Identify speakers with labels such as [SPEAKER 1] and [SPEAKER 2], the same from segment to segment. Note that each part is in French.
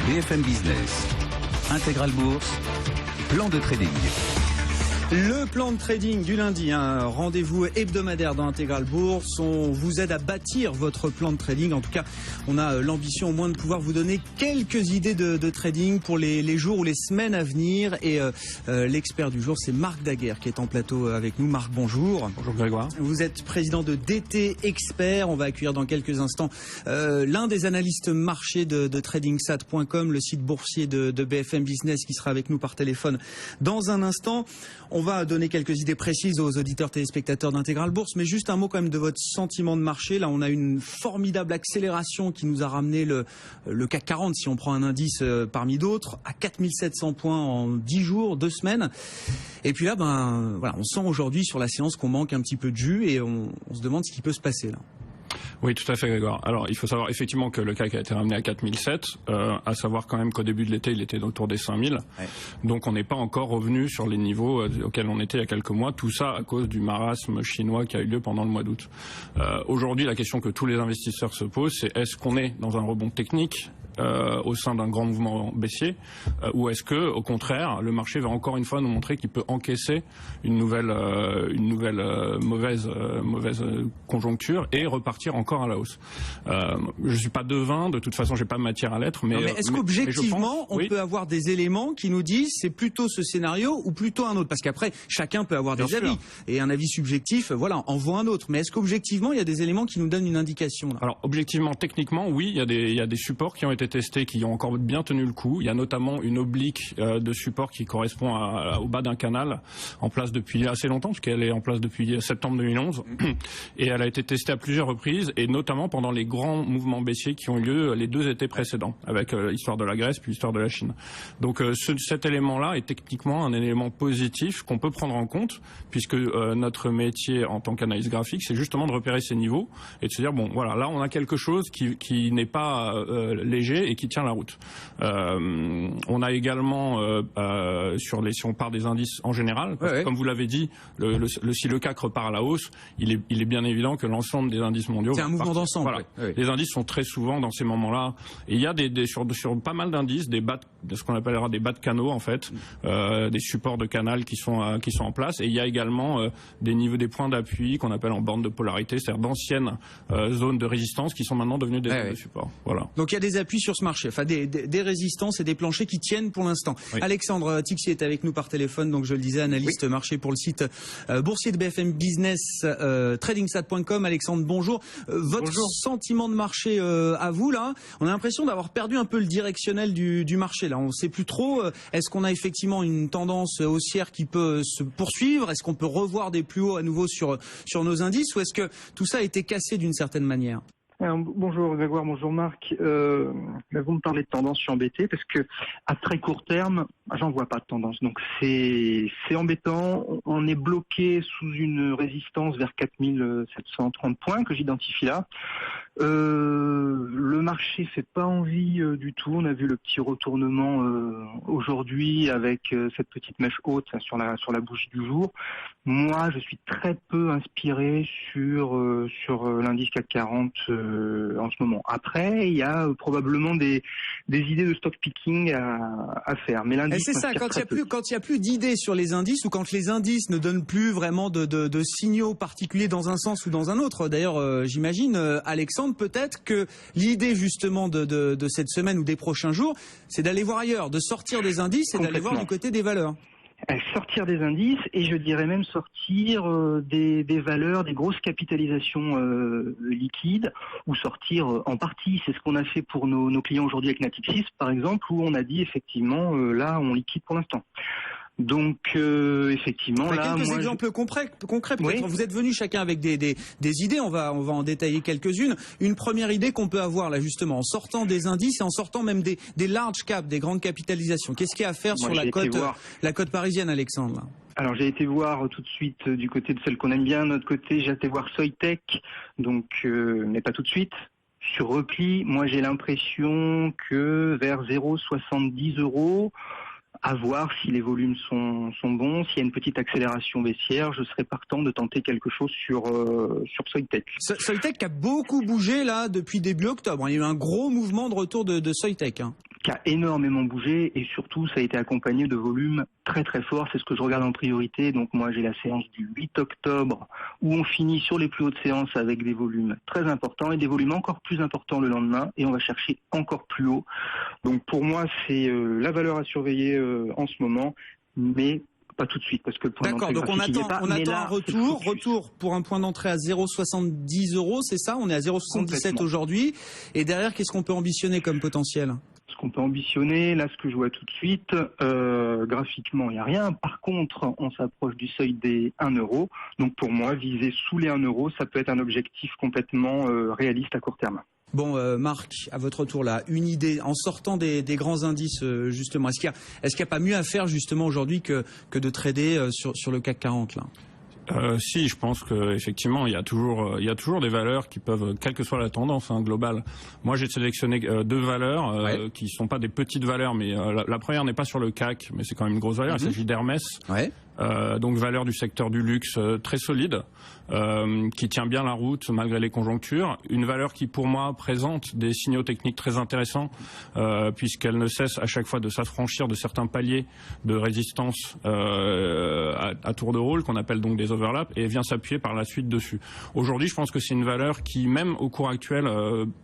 [SPEAKER 1] BFM Business, Intégral Bourse, plan de trading.
[SPEAKER 2] Le plan de trading du lundi, un rendez-vous hebdomadaire dans Intégral Bourse. On vous aide à bâtir votre plan de trading. En tout cas, on a l'ambition au moins de pouvoir vous donner quelques idées de trading pour les jours ou les semaines à venir. Et l'expert du jour, c'est Marc Daguerre qui est en plateau avec nous. Marc, bonjour.
[SPEAKER 3] Bonjour Grégoire.
[SPEAKER 2] Vous êtes président de DT Expert. On va accueillir dans quelques instants l'un des analystes marché de tradingsat.com, le site boursier de BFM Business, qui sera avec nous par téléphone dans un instant. On va donner quelques idées précises aux auditeurs téléspectateurs d'Intégral Bourse, mais juste un mot quand même de votre sentiment de marché. Là, on a une formidable accélération qui nous a ramené le CAC 40, si on prend un indice parmi d'autres, à 4700 points en 10 jours, 2 semaines. Et puis là, voilà, on sent aujourd'hui sur la séance qu'on manque un petit peu de jus et on se demande ce qui peut se passer là.
[SPEAKER 3] Oui, tout à fait, Grégoire. Alors, il faut savoir effectivement que le CAC a été ramené à 4007, à savoir quand même qu'au début de l'été, il était autour des 5000. Ouais. Donc, on n'est pas encore revenu sur les niveaux auxquels on était il y a quelques mois. Tout ça à cause du marasme chinois qui a eu lieu pendant le mois d'août. Aujourd'hui, la question que tous les investisseurs se posent, c'est est-ce qu'on est dans un rebond technique au sein d'un grand mouvement baissier, ou est-ce que, au contraire, le marché va encore une fois nous montrer qu'il peut encaisser une nouvelle mauvaise conjoncture et repartir encore à la hausse. Je suis pas devin, de toute façon, j'ai pas matière à l'être, mais
[SPEAKER 2] est-ce qu'objectivement, on peut avoir des éléments qui nous disent c'est plutôt ce scénario ou plutôt un autre? Parce qu'après, chacun peut avoir des avis et un avis subjectif, voilà, en vaut un autre. Mais est-ce qu'objectivement, il y a des éléments qui nous donnent une indication là?
[SPEAKER 3] Alors, objectivement, techniquement, oui, il y a des supports qui ont été testés, qui ont encore bien tenu le coup. Il y a notamment une oblique de support qui correspond au bas d'un canal, en place depuis assez longtemps, parce qu'elle est en place depuis septembre 2011, et elle a été testée à plusieurs reprises, et notamment pendant les grands mouvements baissiers qui ont eu lieu les 2 étés précédents, avec l'histoire de la Grèce puis l'histoire de la Chine. Donc cet élément-là est techniquement un élément positif qu'on peut prendre en compte, puisque notre métier en tant qu'analyste graphique, c'est justement de repérer ces niveaux et de se dire, bon, voilà, là on a quelque chose qui n'est pas léger et qui tient la route. On a également si on part des indices en général, parce que, comme vous l'avez dit, si le CAC repart à la hausse, il est bien évident que l'ensemble des indices mondiaux,
[SPEAKER 2] c'est un mouvement d'ensemble.
[SPEAKER 3] Voilà. Oui. Les indices sont très souvent dans ces moments-là, et il y a sur pas mal d'indices ce qu'on appellera des bas de canaux en fait, des supports de canal qui sont en place, et il y a également des points d'appui qu'on appelle en borne de polarité, c'est-à-dire d'anciennes zones de résistance qui sont maintenant devenues des zones de support. Voilà.
[SPEAKER 2] Donc il y a des appuis sur ce marché, enfin des résistances et des planchers qui tiennent pour l'instant. Oui. Alexandre Tixier est avec nous par téléphone, donc je le disais, analyste marché pour le site boursier de BFM Business, tradingsat.com. Alexandre, bonjour. Votre sentiment de marché à vous là, on a l'impression d'avoir perdu un peu le directionnel du marché là. On ne sait plus trop. Est-ce qu'on a effectivement une tendance haussière qui peut se poursuivre? Est-ce qu'on peut revoir des plus hauts à nouveau sur nos indices, ou est-ce que tout ça a été cassé d'une certaine manière?
[SPEAKER 4] Alors, bonjour Grégoire, bonjour Marc. Vous me parlez de tendance, je suis embêté parce que à très court terme, j'en vois pas de tendance. Donc c'est embêtant. On est bloqué sous une résistance vers 4730 points que j'identifie là. Le marché fait pas envie du tout. On a vu le petit retournement aujourd'hui avec cette petite mèche haute sur la bougie du jour. Moi, je suis très peu inspiré sur l'indice CAC 40 en ce moment. Après, il y a probablement des idées de stock picking à faire. Mais l'indice,
[SPEAKER 2] c'est ça, quand il y a plus d'idées sur les indices, ou quand les indices ne donnent plus vraiment de signaux particuliers dans un sens ou dans un autre. D'ailleurs, j'imagine, Alexandre, peut-être que l'idée justement de cette semaine ou des prochains jours, c'est d'aller voir ailleurs, de sortir des indices et d'aller voir du côté des valeurs.
[SPEAKER 4] Sortir des indices, et je dirais même sortir des valeurs, des grosses capitalisations liquides, ou sortir en partie. C'est ce qu'on a fait pour nos clients aujourd'hui avec Natixis, par exemple, où on a dit effectivement, là, on liquide pour l'instant. Donc effectivement, là,
[SPEAKER 2] quelques exemples concrets peut-être. Oui. Vous êtes venus chacun avec des idées. On va en détailler quelques-unes. Une première idée qu'on peut avoir là justement en sortant des indices et en sortant même des large caps, des grandes capitalisations. Qu'est-ce qu'il y a à faire sur la cote parisienne, Alexandre là?
[SPEAKER 4] Alors j'ai été voir tout de suite du côté de celle qu'on aime bien, de notre côté, j'ai été voir Soitec, donc mais pas tout de suite. Sur repli, moi j'ai l'impression que vers 0,70 €. À voir si les volumes sont bons, s'il y a une petite accélération baissière, je serais partant de tenter quelque chose sur Soitec.
[SPEAKER 2] Soitec qui a beaucoup bougé là depuis début octobre. Il y a eu un gros mouvement de retour de Soitec.
[SPEAKER 4] qui a énormément bougé et surtout ça a été accompagné de volumes très très forts. C'est ce que je regarde en priorité. Donc moi j'ai la séance du 8 octobre où on finit sur les plus hautes séances avec des volumes très importants et des volumes encore plus importants le lendemain et on va chercher encore plus haut. Donc pour moi c'est la valeur à surveiller en ce moment, mais pas tout de suite parce que le point
[SPEAKER 2] D'accord, donc on attend un retour pour un point d'entrée à 0,70 €, c'est ça? On est à 0,77 aujourd'hui. Et derrière, qu'est-ce qu'on peut ambitionner comme potentiel?
[SPEAKER 4] Ce qu'on peut ambitionner, là, ce que je vois tout de suite, graphiquement, il n'y a rien. Par contre, on s'approche du seuil des 1 €. Donc pour moi, viser sous les 1 €, ça peut être un objectif complètement réaliste à court terme.
[SPEAKER 2] Bon, Marc, à votre tour là, une idée en sortant des grands indices justement. Est-ce qu'il y a pas mieux à faire justement aujourd'hui que de trader sur le CAC 40 là?
[SPEAKER 3] Si, je pense que effectivement, il y a toujours des valeurs qui peuvent, quelle que soit la tendance globale. Moi, j'ai sélectionné deux valeurs qui sont pas des petites valeurs, mais la première n'est pas sur le CAC, mais c'est quand même une grosse valeur. Il s'agit d'Hermès. Ouais. Donc valeur du secteur du luxe très solide, qui tient bien la route malgré les conjonctures. Une valeur qui pour moi présente des signaux techniques très intéressants, puisqu'elle ne cesse à chaque fois de s'affranchir de certains paliers de résistance à tour de rôle, qu'on appelle donc des overlaps, et vient s'appuyer par la suite dessus. Aujourd'hui, je pense que c'est une valeur qui, même au cours actuel,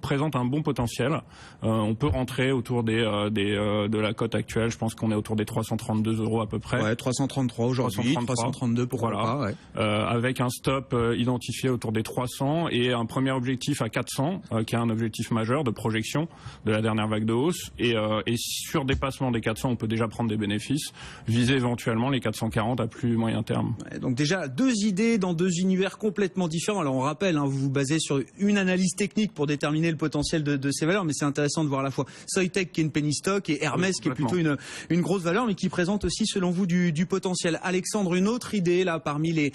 [SPEAKER 3] présente un bon potentiel. On peut rentrer autour de la cote actuelle. Je pense qu'on est autour des 332 € à peu près.
[SPEAKER 2] Ouais, 333 aujourd'hui, 332 pourquoi pas, ouais.
[SPEAKER 3] Avec un stop identifié autour des 300 et un premier objectif à 400, qui est un objectif majeur de projection de la dernière vague de hausse. Et sur dépassement des 400, on peut déjà prendre des bénéfices, viser éventuellement les 440 à plus moyen terme.
[SPEAKER 2] Ouais, donc déjà, deux idées dans deux univers complètement différents. Alors on rappelle, vous vous basez sur une analyse technique pour déterminer le potentiel de ces valeurs, mais c'est intéressant de voir à la fois Soitec qui est une penny stock et Hermès qui est plutôt une grosse valeur, mais qui présente aussi selon vous du potentiel. Alexandre, une autre idée là parmi les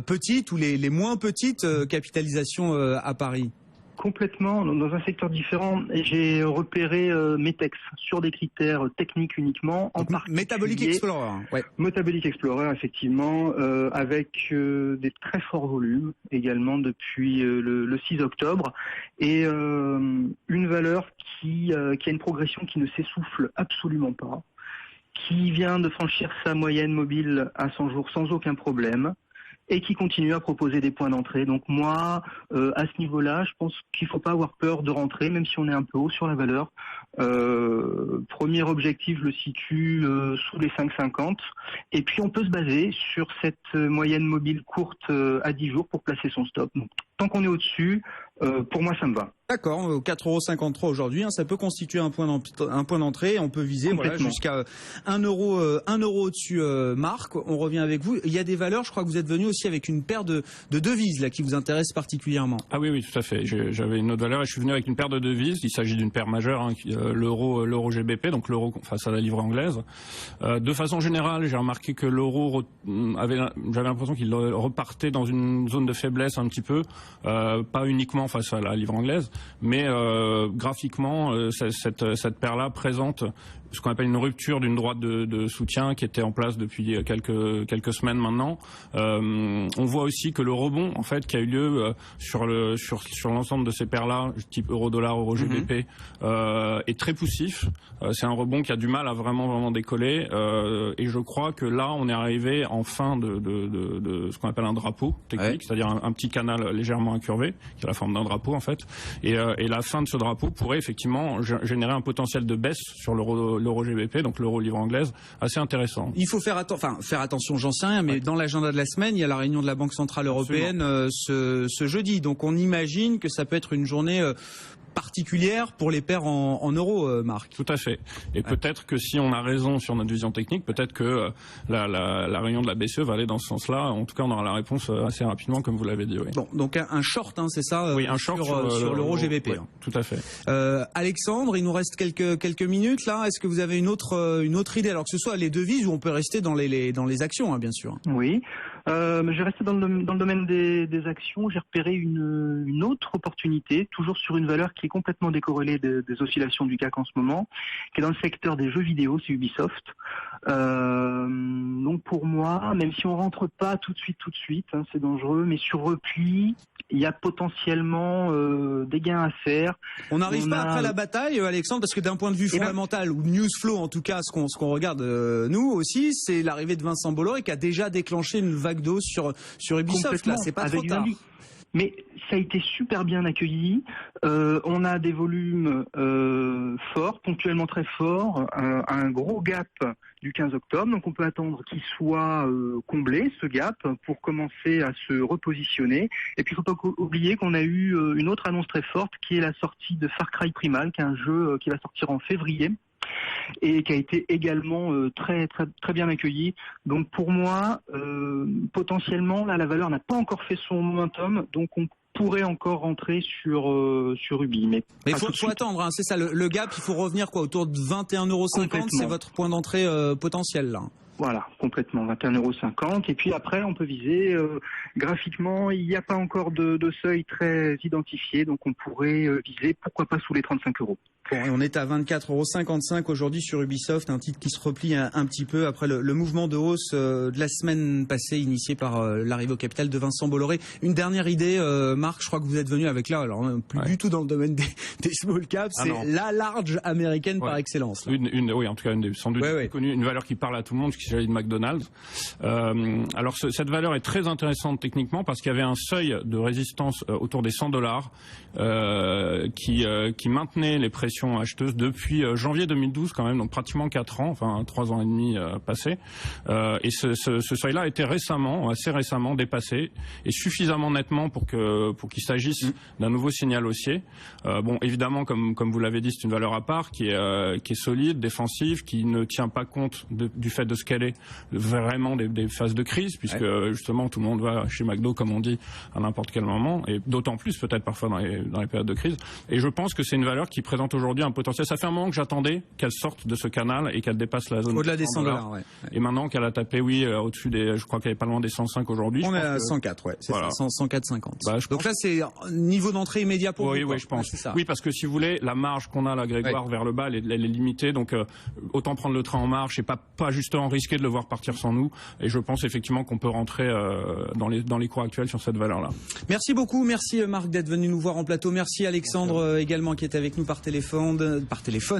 [SPEAKER 2] petites ou les moins petites capitalisations à Paris?
[SPEAKER 4] Complètement, dans un secteur différent. J'ai repéré Metex sur des critères techniques uniquement. En particulier
[SPEAKER 2] Metabolic Explorer. Ouais.
[SPEAKER 4] Metabolic Explorer, effectivement, avec des très forts volumes également depuis le 6 octobre. Et une valeur qui a une progression qui ne s'essouffle absolument pas, qui vient de franchir sa moyenne mobile à 100 jours sans aucun problème et qui continue à proposer des points d'entrée. Donc moi, à ce niveau-là, je pense qu'il ne faut pas avoir peur de rentrer, même si on est un peu haut sur la valeur. Premier objectif, je le situe sous les 5,50. Et puis on peut se baser sur cette moyenne mobile courte à 10 jours pour placer son stop. Donc, tant qu'on est au-dessus, pour moi, ça me va.
[SPEAKER 2] D'accord, 4,53 € aujourd'hui, ça peut constituer un point d'entrée. On peut viser jusqu'à 1 € au-dessus. Marc, on revient avec vous. Il y a des valeurs, je crois que vous êtes venu aussi avec une paire de devises là qui vous intéresse particulièrement.
[SPEAKER 3] Ah oui, tout à fait. J'avais une autre valeur et je suis venu avec une paire de devises. Il s'agit d'une paire majeure, l'euro GBP, donc l'euro face à la livre anglaise. De façon générale, j'ai remarqué que l'euro j'avais l'impression qu'il repartait dans une zone de faiblesse un petit peu, pas uniquement face à la livre anglaise, mais graphiquement, cette paire-là présente ce qu'on appelle une rupture d'une droite de soutien qui était en place depuis quelques semaines maintenant. On voit aussi que le rebond en fait qui a eu lieu sur l'ensemble de ces paires-là, type euro-dollar, euro-GBP, est très poussif. C'est un rebond qui a du mal à vraiment décoller. Et je crois que là, on est arrivé en fin de ce qu'on appelle un drapeau technique, c'est-à-dire un petit canal légèrement incurvé, qui a la forme d'un drapeau en fait. Et la fin de ce drapeau pourrait effectivement générer un potentiel de baisse sur l'euro GBP, donc l'euro livre anglaise, assez intéressant.
[SPEAKER 2] Il faut faire attention, j'en sais rien, mais dans l'agenda de la semaine, il y a la réunion de la Banque Centrale Européenne ce jeudi. Donc on imagine que ça peut être une journée particulière pour les paires en euros, Marc.
[SPEAKER 3] Tout à fait. Et peut-être que si on a raison sur notre vision technique, peut-être que la réunion de la BCE va aller dans ce sens-là. En tout cas, on aura la réponse assez rapidement, comme vous l'avez dit. Oui.
[SPEAKER 2] Bon, donc un short, c'est ça?
[SPEAKER 3] Oui, un short sur
[SPEAKER 2] l'euro GBP.
[SPEAKER 3] Oui, tout à fait.
[SPEAKER 2] Alexandre, il nous reste quelques minutes là. Est-ce que vous avez une autre idée, alors que ce soit les devises ou on peut rester dans les actions, bien sûr?
[SPEAKER 4] Oui. Je vais rester dans le domaine des actions. J'ai repéré une autre opportunité, toujours sur une valeur qui est complètement décorrélée des oscillations du CAC en ce moment, qui est dans le secteur des jeux vidéo, c'est Ubisoft. Donc pour moi, même si on rentre pas tout de suite, hein, c'est dangereux, mais sur repli, il y a potentiellement des gains à faire.
[SPEAKER 2] On n'arrive pas après la bataille, Alexandre, parce que d'un point de vue fondamental, ou news flow en tout cas, ce qu'on regarde nous aussi, c'est l'arrivée de Vincent Bolloré qui a déjà déclenché une vague d'eau sur Ubisoft. Là, c'est pas trop tard.
[SPEAKER 4] Mais ça a été super bien accueilli. On a des volumes forts, ponctuellement très forts, un gros gap du 15 octobre. Donc on peut attendre qu'il soit comblé, ce gap, pour commencer à se repositionner. Et puis il ne faut pas oublier qu'on a eu une autre annonce très forte qui est la sortie de Far Cry Primal, qui est un jeu qui va sortir en février et qui a été également très bien accueilli. Donc pour moi, potentiellement, là, la valeur n'a pas encore fait son momentum, donc on pourrait encore rentrer sur Ubi. Mais
[SPEAKER 2] il faut attendre, hein, c'est ça, le gap, il faut revenir quoi, autour de 21,50 €, c'est votre point d'entrée potentiel là.
[SPEAKER 4] Voilà, complètement, 21,50 €. Et puis après, on peut viser, graphiquement, il n'y a pas encore de seuil très identifié, donc on pourrait viser, pourquoi pas, sous les 35 €.
[SPEAKER 2] Bon, et on est à 24,55 € aujourd'hui sur Ubisoft, un titre qui se replie un petit peu après le mouvement de hausse de la semaine passée initié par l'arrivée au capital de Vincent Bolloré. Une dernière idée, Marc, je crois que vous êtes venu avec là, alors plus du tout dans le domaine des small caps, c'est la large américaine par excellence. Là.
[SPEAKER 3] Oui, en tout cas, sans doute connue, une valeur qui parle à tout le monde, qui s'agit de McDonald's. Alors cette valeur est très intéressante techniquement parce qu'il y avait un seuil de résistance autour des 100 $ qui maintenait les pressions acheteuses depuis janvier 2012 quand même, donc pratiquement 4 ans, enfin 3 ans et demi passés. Et ce seuil-là a été assez récemment dépassé et suffisamment nettement pour qu'il s'agisse d'un nouveau signal haussier. Bon, évidemment, comme vous l'avez dit, c'est une valeur à part qui est solide, défensive, qui ne tient pas compte du fait de ce qu'elle est vraiment des phases de crise, puisque justement tout le monde va chez McDo, comme on dit, à n'importe quel moment, et d'autant plus peut-être parfois dans les périodes de crise. Et je pense que c'est une valeur qui présente aujourd'hui un potentiel. Ça fait un moment que j'attendais qu'elle sorte de ce canal et qu'elle dépasse la zone
[SPEAKER 2] au-delà des 100 $.
[SPEAKER 3] Et maintenant qu'elle a tapé, au-dessus je crois qu'elle est pas loin des 105 aujourd'hui.
[SPEAKER 2] On est à 104, c'est ça, 104,50. Donc là, c'est niveau d'entrée immédiat pour vous.
[SPEAKER 3] Oui, je pense. Oui, parce que si vous voulez, la marge qu'on a là, Grégoire, vers le bas, elle est limitée. Donc, autant prendre le train en marche et pas justement risquer de le voir partir sans nous. Et je pense effectivement qu'on peut rentrer dans les cours actuels sur cette valeur-là.
[SPEAKER 2] Merci beaucoup. Merci Marc d'être venu nous voir en plateau. Merci Alexandre également qui est avec nous par téléphone,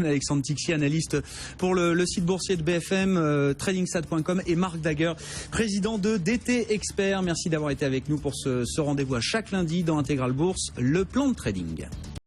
[SPEAKER 2] Alexandre Tixier, analyste pour le site boursier de BFM, tradingsat.com, et Marc Daguerre, président de DT Expert. Merci d'avoir été avec nous pour ce rendez-vous à chaque lundi dans Intégral Bourse, le plan de trading.